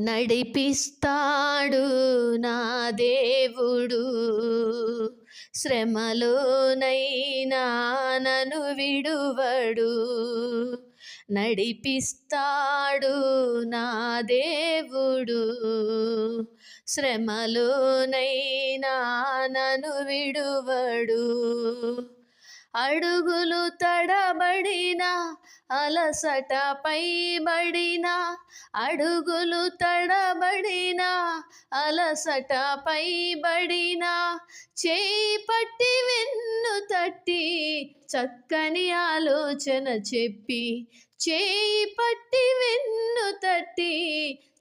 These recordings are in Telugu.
నడిపిస్తాడు నా దేవుడు, శ్రమలోనైనా నన్ను విడువడు. నడిపిస్తాడు నా దేవుడు, శ్రమలోనైనా నన్ను విడువడు. అడుగులు తడబడిన, అలసట పైబడిన, అడుగులు తడబడిన, అలసట పైబడిన, చేయి పట్టి వెన్ను తట్టి చక్కని ఆలోచన చెప్పి, చేయి పట్టి వెన్ను తట్టి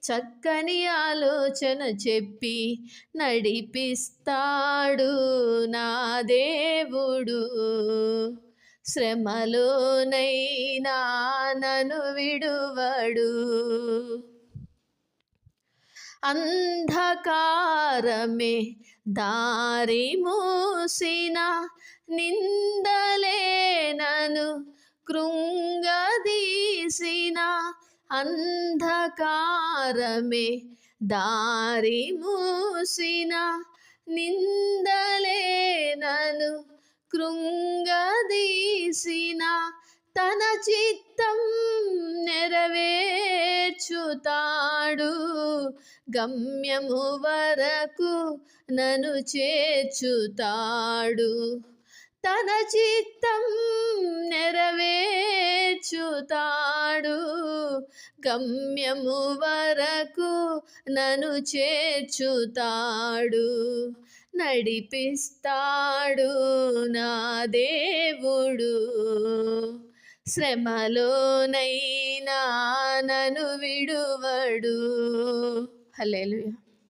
చక్కని ఆలోచన చెప్పి నడిపిస్తాడు నా దేవుడు, శ్రమలోనైనా నన్ను విడువడు. అంధకారమే దారి మూసిన, నిందలే నన్ను కృంగదీసిన, అంధకారమే దారి మూసిన, నిందలే నన్ను కృంగదీసిన, తన చిత్తం నెరవేర్చుతాడు, గమ్యము వరకు నన్ను చేర్చుతాడు. తన చిత్తం నెరవేర్చుతాడు, గమ్యము వరకు నన్ను చేర్చుతాడు. నడిపిస్తాడు నా దేవుడు, శ్రమలోనైనా నన్ను విడువడు. హల్లెలూయా.